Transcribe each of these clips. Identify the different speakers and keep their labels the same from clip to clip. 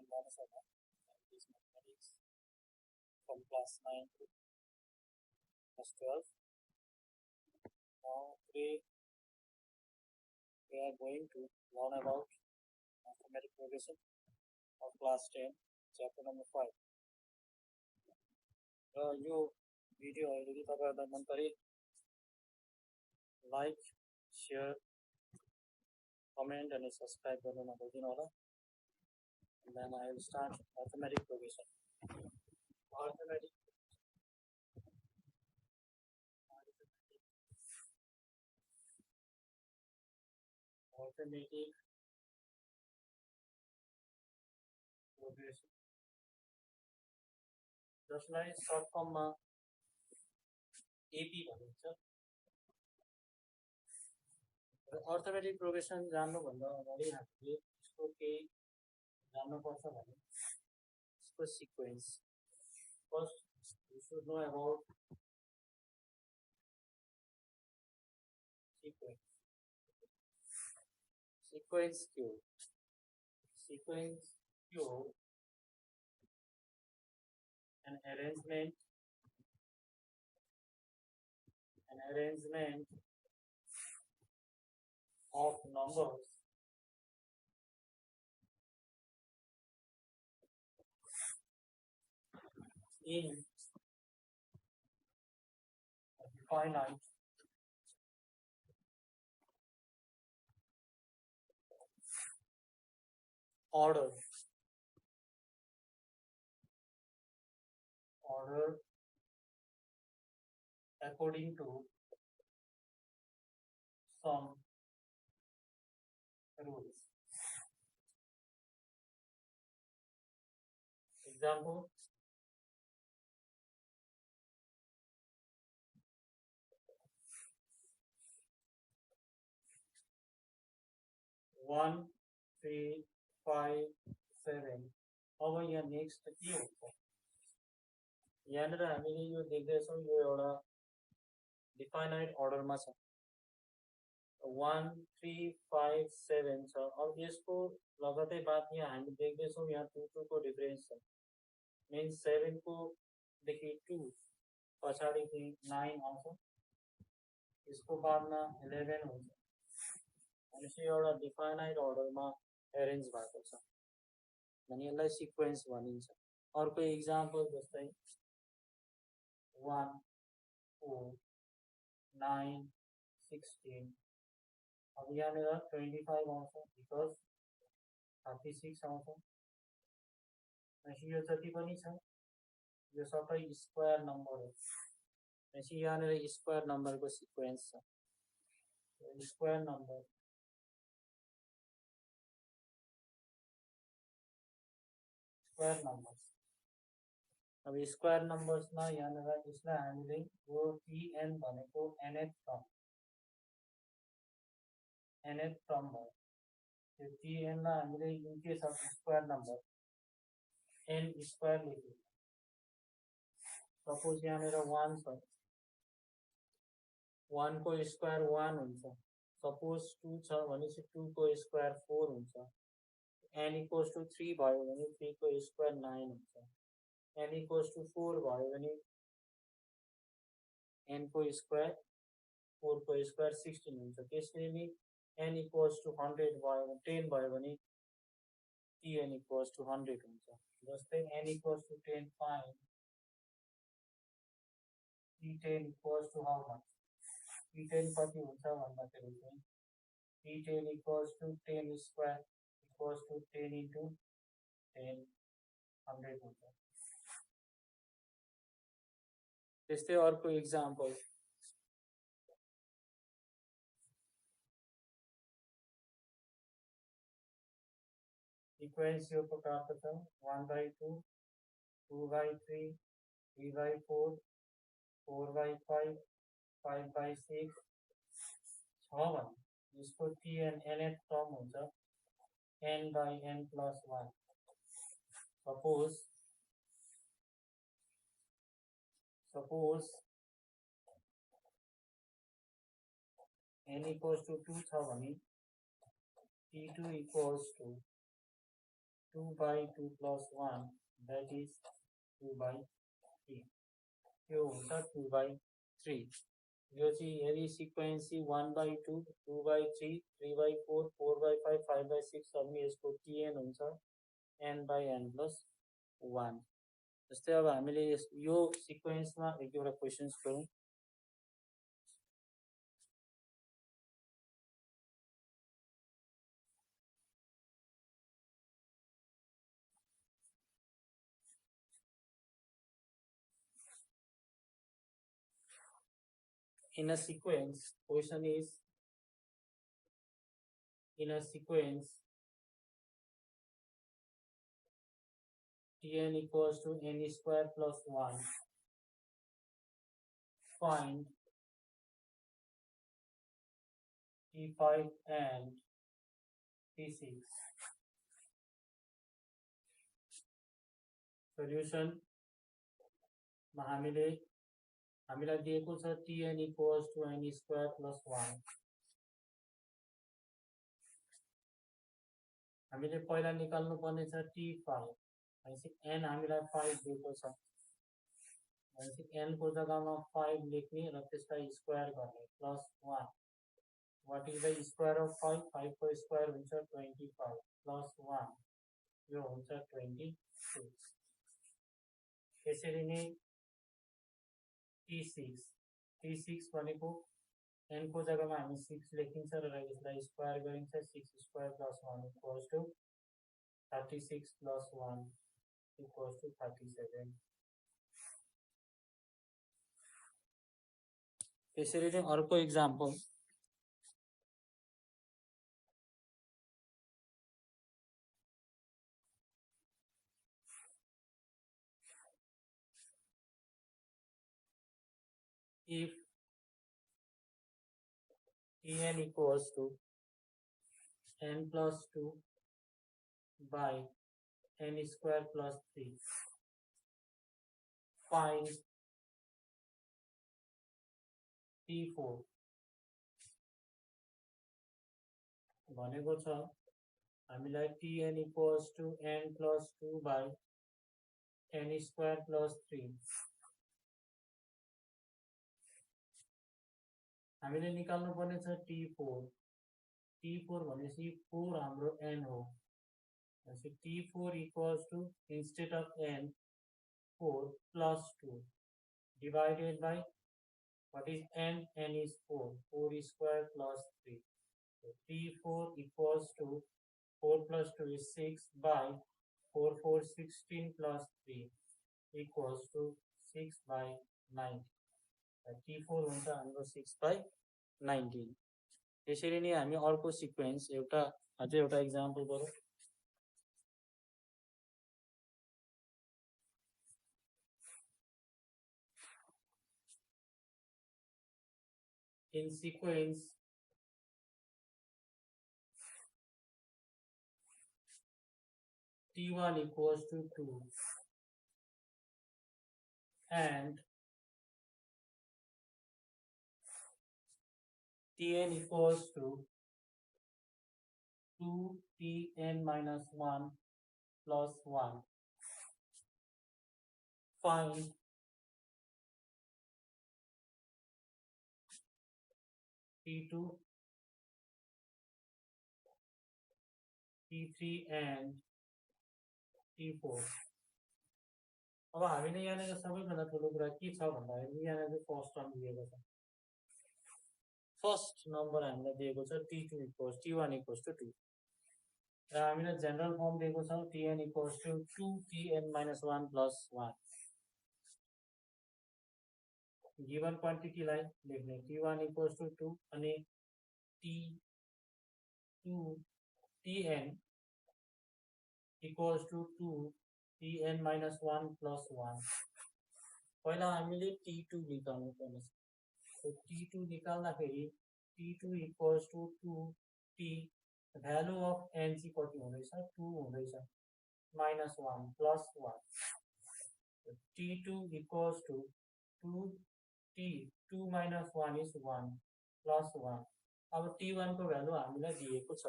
Speaker 1: Manasana, is mathematics from class 9 to class 12. Now today we are going to learn about mathematical progression of class 10, chapter number 5. यो video यदि तपाईहरुलाई मन परे like share comment अनि subscribe गर्न नभुल्दिनु होला. Then I will start arithmetic progression. Arithmetic progression. जसलाई short फर्ममा एपी भनिन्छ. अर्थमेटिक प्रोग्रेसन जान्नुभन्दा अगाडि हामीले यसको केही जान्नुपर्छ भने यसको sequence. First we should know about sequence. Sequence Q. Sequence Q, an arrangement of numbers in a finite order according to some rules. Example, one, 3, 5, 7. अब यहाँ नेक्स्ट के हुन्छ? यहाँनिर हामीले यो देख्दैछौँ यो एउटा डिफाइनाइट अर्डरमा छ. 1, 3, 5, 7 छ. अब यसको लगतै बाद यहाँ हामी देख्दैछौँ यहाँ 2 को डिफरेन्स छ. मीन्स 7 को देखि 2 पछाडि 9 आउँछ. यसको बादमा 11 हुन्छ. भनेपछि एउटा डिफाइनाइट अर्डरमा एरेन्ज भएको छ. अनि यसलाई सिक्वेन्स भनिन्छ. अर्को एक्जाम्पल जस्तै 1, 4, 9, 16. अब यहाँनिर 25 आउँछ बिकज 36 आउँछ. यो जति पनि छ यो सबै स्क्वायर नम्बर हो. भनेपछि यहाँनिर स्क्वायर नम्बरको सिक्वेन्स छ. स्क्वायर नम्बर अब स्क्वायर नम्बर्समा यहाँनिर यसलाई हामीले यो tn भनेको nth टर्म भयो. त्यो tn लाई हामीले in case of square number n square लेख्यौं. सपोज यहाँनिर 1 छ. 1 को स्क्वायर 1 हुन्छ. सपोज 2 छ भनेपछि 2 को स्क्वायर 4 हुन्छ. n इक्वल्स टु 3 भयो भने 3 को स्क्वायर 9 हुन्छ. n इक्वल्स टु 4 भयो भने n को स्क्वायर 4 को स्क्वायर 16 हुन्छ. त्यसैले n इक्वल्स टु 100 भयो भने 10 भयो भने tn इक्वल्स टु 100 हुन्छ. जस्तै n equals to 10 find t10 equals to how much. t10 कति हुन्छ भन्दाखेरि चाहिँ t10 equals to 10 square equals to 10 into 10 100 हुन्छ. त्यस्तै अर्को एक्जाम्पल सिक्वेन्स यो प्रकारको छ. 1/2, 2/3, 3/4, 4/5, 5/6 छ भने यसको tn nth टर्म हुन्छ n/n plus 1. Suppose n equals to 2 था भने t2 equals to 2 by 2 plus 1, that is 2 by 3. यो हुन्छ 2 by 3. यो चाहिँ यदि sequence 1 by 2, 2 by 3, 3 by 4, 4 by 5, 5 by 6 अनि यसको tn हुन्छ n by n plus 1. जस्तै अब हामीले यो सिक्वेन्समा एक दुईवटा क्वेसन्स गरौँ. In a sequence, question is, in a sequence tn equals to n square plus 1, find t5 and t6. Solution हामीलाई दिएको छ tn equals to n square plus 1. हामीले पहिला निकाल्नु पर्ने छ t5. भनेपछि n हामीलाई 5 दिएको छ. भनेपछि n को जग्गामा 5 लेख्ने र त्यसलाई स्क्वायर गर्ने plus 1. What is the square of 5? 5 को स्क्वायर हुन्छ 25 प्लस 1 यो हुन्छ 26. त्यसरी नै t6 भनेको n को जग्गामा हामी 6 लेखिन्छ र यसलाई स्क्वायर गरिन्छ. 6 square plus 1 equals to 36 plus 1 equals to 37. त्यसरी नै अर्को example. If tn equals to n plus 2 by n square plus 3, find t4. भनेको छ हामीलाई tn equals to n plus 2 by n square plus 3. हामीले निकाल्नु पर्ने छ t4. t4 भनेपछि 4 हाम्रो n हो. भनेपछि t4 equals to instead of n 4 plus 2 divided by what is n? N is 4. 4 square plus 3. So t4 equals to 4 plus 2 is 6 by 4 4 16 plus 3 equals to 6 by 9. t4 हुन्छ हाम्रो 6 by 19. त्यसरी नै हामी अर्को सिक्वेन्स अझै एउटा एक्जाम्पल गरौँ. In sequence t1 equals to 2 and tn equals to 2tn minus 1 plus 1. Find t2, t3 and t4. अब हामीले यहाँनिर सबैभन्दा ठुलो कुरा के छ भन्दाखेरि यहाँनिर फर्स्ट टर्म दिएको छ. फर्स्ट नम्बर हामीलाई दिएको छ t2 equals t1 equals to 2 र हामीलाई जनरल फर्म दिएको छ tn equals to 2tn minus 1 plus 1. Given क्वान्टिटीलाई लेख्ने t1 इक्वल्स टु 2 अनि tn equals to 2tn minus 1 plus 1. पहिला हामीले t2 निकाल्नु पर्ने छ. So t2 निकाल्दाखेरि t2 equals to 2t, value of n चाहिँ कति हुँदैछ 2 हुँदैछ minus 1 plus 1. So t2 equals to 2t, 2 minus 1 is 1 plus 1. अब t1 को भ्यालु हामीलाई दिएको छ.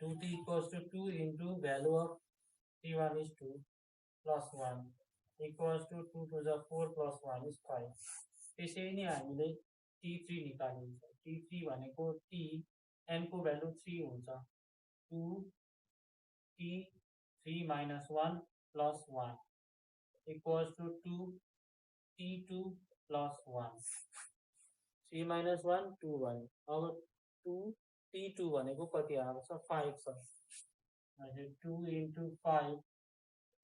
Speaker 1: 2t equals to 2 into value of t1 is 2 plus 1 equals to 2 to the 4 plus 1 is 5. त्यसरी नै हामीले t3 निकालिन्छ. t3 भनेको t n को भ्यालु 3 हुन्छ. 2 t3 minus 1 plus 1 equals to 2 t2 plus 1. 3 minus 1 2 भयो. अब 2 t2 भनेको कति आएको छ 5 छ. 2 into 5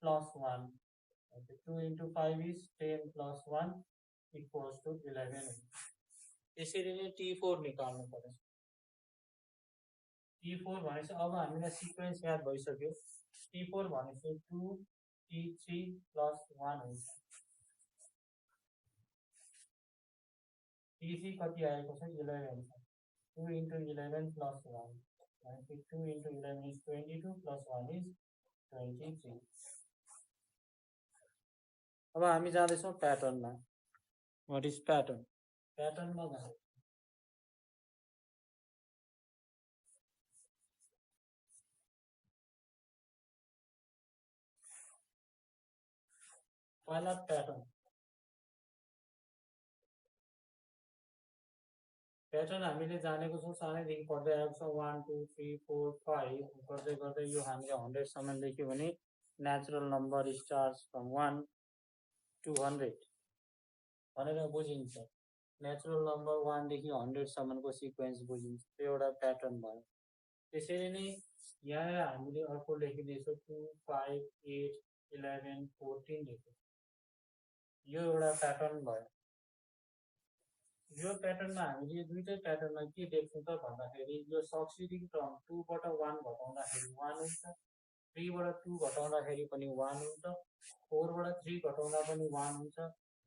Speaker 1: plus 1. 2 into 5 is 10 plus 1 equals to 11. त्यसरी नै t4 निकाल्नु पर्छ. t4 भनेपछि अब हामीलाई सिक्वेन्स याद भइसक्यो. t4 भनेपछि 2 t3 plus 1 हुन्छ. t3 कति आएको छ 11 छ. 2 into 11 plus 1 भनेपछि 2 into 11 is 22 plus 1 is 23. अब हामी जाँदैछौँ प्याटर्नमा. What is pattern? Pattern में जाए. पहला पैटर्न. पैटर्न हामीले जानेको छौं सानैदेखि पढ्दै आएको छ. 1 2 3 4 5 गर्दै गर्दै यो हामीले 100 सम्म लेख्यो भने natural number starts from 1 to 100 भनेर बुझिन्छ. नेचुरल नम्बर 1 देखि 100 सम्मको सिक्वेन्स बुझिन्छ. त्यो एउटा प्याटर्न भयो. त्यसरी नै यहाँ हामीले अर्को लेखिदिन्छौँ 2 5 8 11 14 लेख्छौँ. यो एउटा प्याटर्न भयो. यो प्याटर्नमा हामीले दुईटै प्याटर्नमा के देख्छौं त भन्दाखेरि यो सक्सिडिङ टर्म 2 बाट 1 घटाउँदाखेरि 1 हुन्छ. 3 बाट 2 घटाउँदाखेरि पनि 1 हुन्छ. 4 बाट 3 घटाउँदा पनि 1 हुन्छ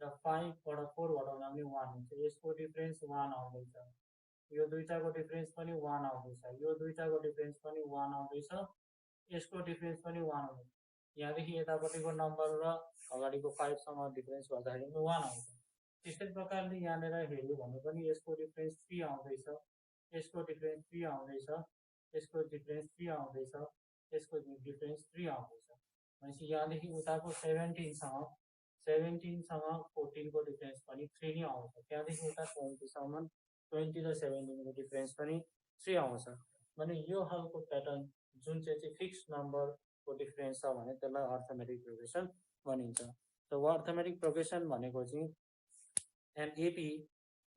Speaker 1: र 5 बाट 4 घटाउँदा पनि 1 हुन्छ. यसको डिफरेन्स 1 आउँदैछ. यो दुईटाको डिफरेन्स पनि 1 आउँदैछ. यो दुईटाको डिफरेन्स पनि 1 आउँदैछ. यसको डिफरेन्स पनि 1 आउँदैछ. यहाँदेखि यतापट्टिको नम्बर र अगाडिको 5 सँग डिफरेन्स गर्दाखेरि पनि 1 आउँछ. त्यस्तै प्रकारले यहाँनेर हेर्यो भने पनि यसको डिफरेन्स 3 आउँदैछ. यसको डिफरेन्स 3 आउँदैछ. यसको डिफरेन्स 3 आउँदैछ. यसको डिफरेन्स 3 आउँदैछ. भनेपछि यहाँदेखि उताको 17 सँग 14 को डिफरेन्स पनि 3 नै आउँछ. त्यहाँदेखि उता 20 सम्म 20 र 17 को डिफरेन्स पनि 3 आउँछ. भने यो खालको प्याटर्न जुन चाहिँ फिक्स नम्बर को डिफरेन्स छ भने त्यसलाई अर्थमेटिक प्रोग्रेसन भनिन्छ. So arithmetic progression भनेको चाहिँ an AP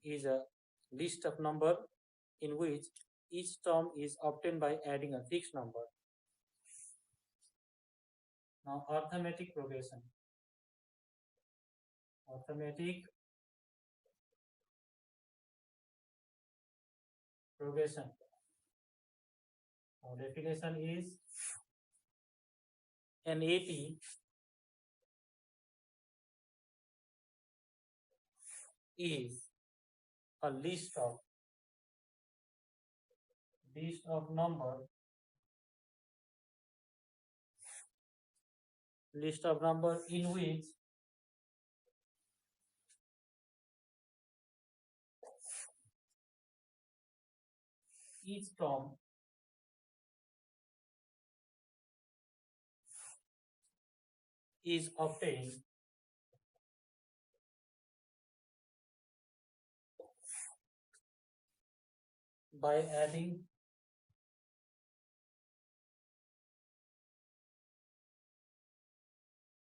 Speaker 1: is a list of number in which each term is obtained by adding a fixed number. Now arithmetic progression. Arithmetic progression. Our definition is an AP is a list of number in which each term is obtained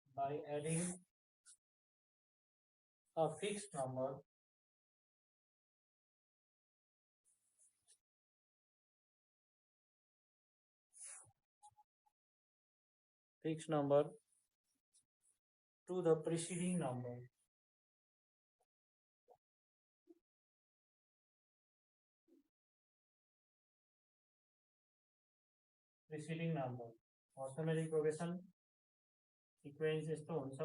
Speaker 1: by adding a fixed number to the preceding number. Arithmetic progression sequence यस्तो हुन्छ.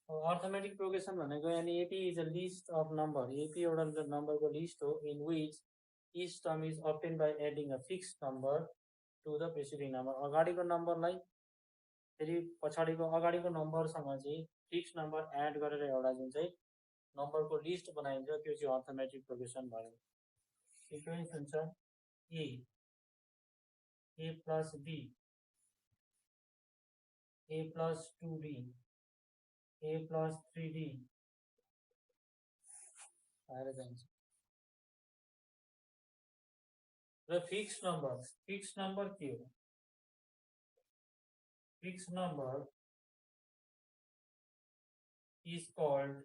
Speaker 1: Arithmetic progression भनेको यानी AP is a list of number. AP एउटा नम्बरको list हो in which each term is obtained by adding a fixed number to the preceding number. अगाडिको नम्बरलाई फेरि पछाडिको अगाडिको नम्बरसँग चाहिँ फिक्स नम्बर एड गरेर एउटा जुन चाहिँ नम्बरको लिस्ट बनाइन्छ त्यो चाहिँ अर्थमेटिक प्रोग्रेसन भयो. सिक्वेन्स हुन्छ a plus b, a plus 2d, a plus 3d. The fixed number क्यों? Fixed number is called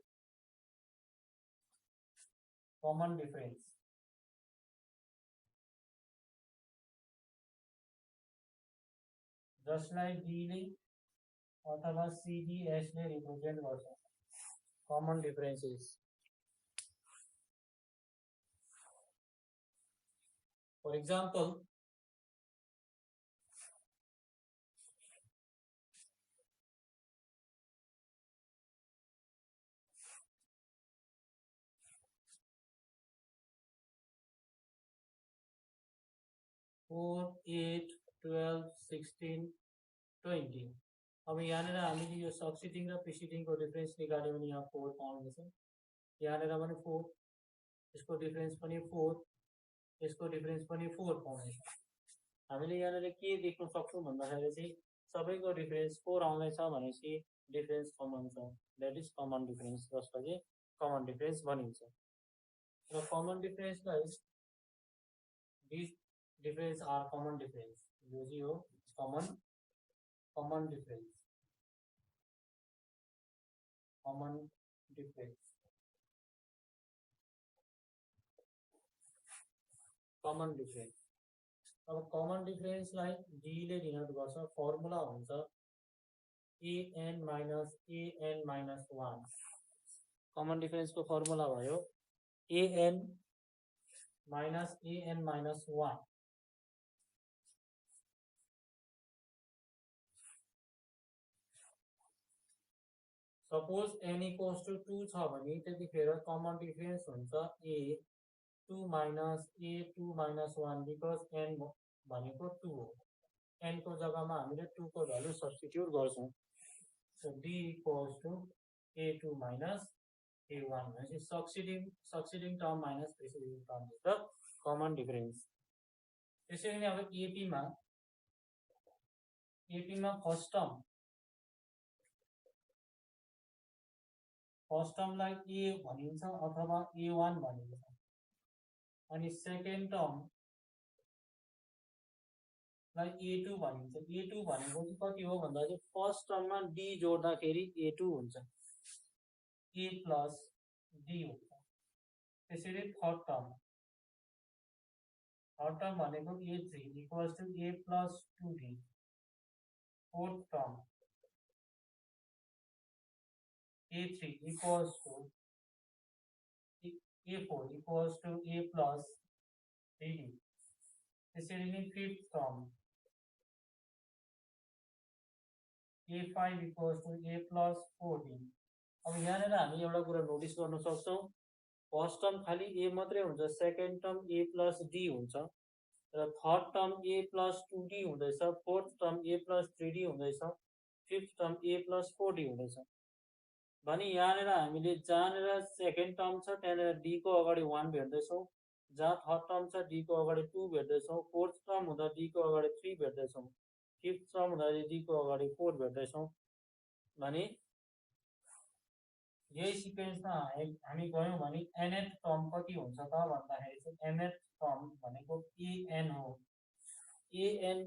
Speaker 1: common difference. Just like D ले अथवा C D S ले represent गर्छ common differences. For example, four, 8, 12, 16, 20. अब यहाँनिर हामीले यो सक्सिडिङ र प्रिसिडिङको डिफरेन्स निकाल्यो भने यहाँ 4 पाउनेछ. यहाँनिर पनि 4, यसको डिफरेन्स पनि 4, यसको डिफरेन्स पनि 4 पाउनेछ. हामीले यहाँनिर के देख्न सक्छौं भन्दाखेरि चाहिँ सबैको डिफरेन्स 4 आउँदैछ भनेपछि डिफरेन्स कमन छ. दैट इज कमन डिफरेन्स, जसलाई चाहिँ कमन डिफरेन्स भनिन्छ. र common डिफरेन्सलाई these difference are common difference. यो चाहिँ हो common difference. Common difference. Common difference. अब common difference लाई D ले डिनोट गर्छ. फर्मुला हुन्छ an minus an minus 1. common difference को फर्मुला भयो an minus 1. Suppose n equals to 2 छ भने त्यतिखेर कमन डिफरेन्स हुन्छ a 2 minus a 2 minus 1 because n भनेको 2 हो. n को जग्गामा हामीले 2 को भ्यालु सब्स्टिट्युट गर्छौं. So d equals to a2 minus a1 भनेपछि succeeding term minus preceding term is the common difference. त्यसैले नै अब एपी मा फर्स्ट टर्मलाई a भनिन्छ अथवा a1 भनिन्छ. अनि सेकेन्ड टर्मलाई a2 भनिन्छ. a2 भनेको चाहिँ कति हो भन्दा चाहिँ फर्स्ट टर्ममा d जोड्दाखेरि a2 हुन्छ, a प्लस d हुन्छ. त्यसैले थर्ड टर्म भनेको a3 equals to a plus 2d. Fourth term a3 equals to a4 equals to a plus 3d. त्यसैले नै fifth term a5 equals to a plus 4d. अब यहाँनिर हामी एउटा कुरा नोटिस गर्न सक्छौं, फर्स्ट टर्म खाली a मात्रै हुन्छ, second term a plus d हुन्छ र third term a plus 2d हुँदैछ, fourth term a plus 3d हुँदैछ, fifth term a plus 4d हुँदैछ. भने यहाँनिर हामीले जहाँनिर सेकेन्ड टर्म छ त्यहाँनिर d को अगाडि 1 भेट्दैछौं, जहाँ थर्ड टर्म छ d को अगाडि 2 भेट्दैछौं, फोर्थ टर्म हुँदा d को अगाडि 3 भेट्दैछौं, फिफ्थ टर्म हुँदा d को अगाडि 4 भेट्दैछौं. भने यही सिक्वेन्समा हामी गयौं भने nth टर्म कति हुन्छ त भन्दाखेरि चाहिँ nth टर्म भनेको an हो. an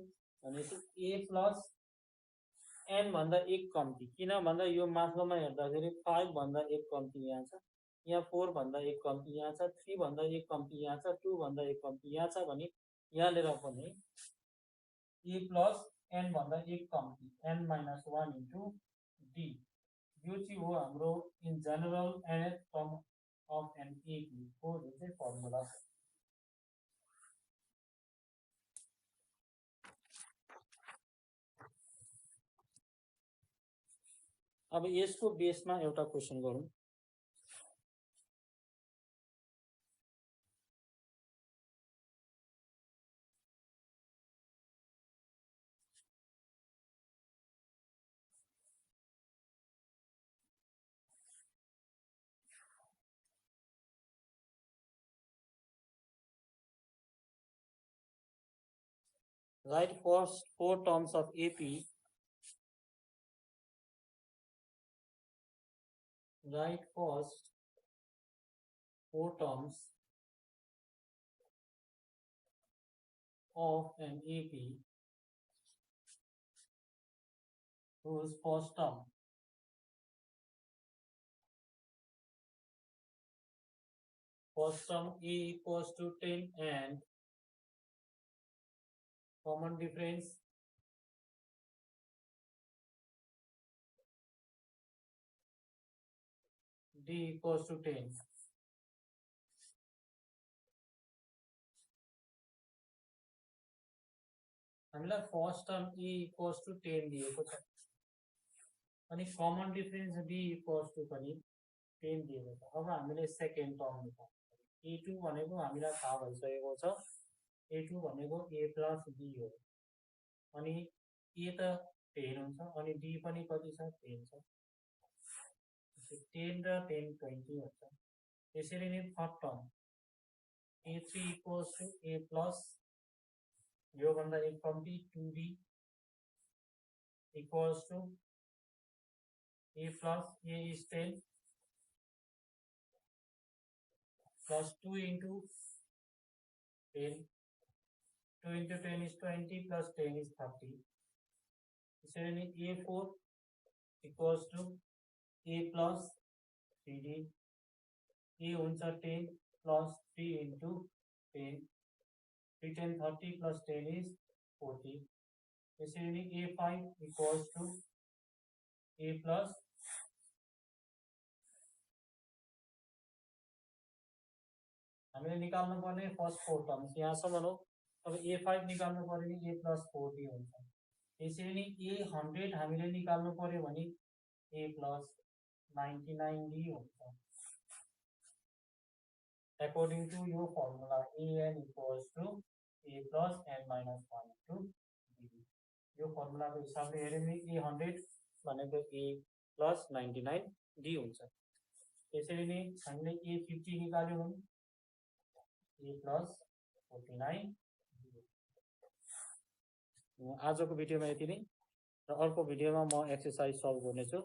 Speaker 1: भनेको a प्लस n भन्दा एक कम्ती. किन भन्दा यो माथिल्लोमा हेर्दाखेरि 5 भन्दा एक कम्ती यहाँ छ, यहाँ 4 भन्दा एक कम्ती यहाँ छ, 3 भन्दा एक कम्ती यहाँ छ, 2 भन्दा एक कम्ती यहाँ छ. भने यहाँनिर पनि a प्लस n भन्दा एक कम्ती n minus 1 into d. यो चाहिँ हो हाम्रो in general nth term of an AP को जुन चाहिँ फर्मुला छ. अब यसको बेसमा एउटा क्वेशन गरौँ. Write first 4 terms of AP. Write first 4 terms of an AP whose first term A equals to 10 and common difference D equals to 10. हामीलाई first term A equals to 10 दिएको छ अनि common difference D equals to पनि 10 दिएको छ। अब हामीले second term निकाल्नु। A2 भनेको हामीलाई थाहा भइसकेको छ। A2 भनेको A plus B हो। अनि A त 10 हुन्छ अनि D पनि कति छ 10 छ। 10 र 10 20 हुन्छ। त्यसरी नै third term A3 equals to A plus यो भन्दा एक कम्ती 2D equals to A plus A is 10 plus 2 into 10. 2 into 10 is 20 plus 10 is 30. त्यसरी A4 equals to A plus 3D. A हुन्छ 10 plus 3 into 10. 3 10 30 plus 10 is 40. त्यसरी A5 equals to A plus हामीले निकाल्नु पर्ने फर्स्ट 4 टर्म्स यहाँसम्म हो। अब A5 निकाल्नु पर्यो भने A plus 40 हुन्छ। त्यसरी A100 हामीले निकाल्नु पर्यो भने A plus 99D हुन्छ। According to your formula AN equals to A plus N minus 1 into D. यो फर्मुला को हिसाबले हेर्यो भने A100 भनेको A plus 99D हुन्छ। त्यसरी नै हामीले A50 निकाल्यो भने A plus 49। आजको भिडियोमा यति नै र अर्को भिडियोमा म एक्सरसाइज सल्भ गर्नेछु।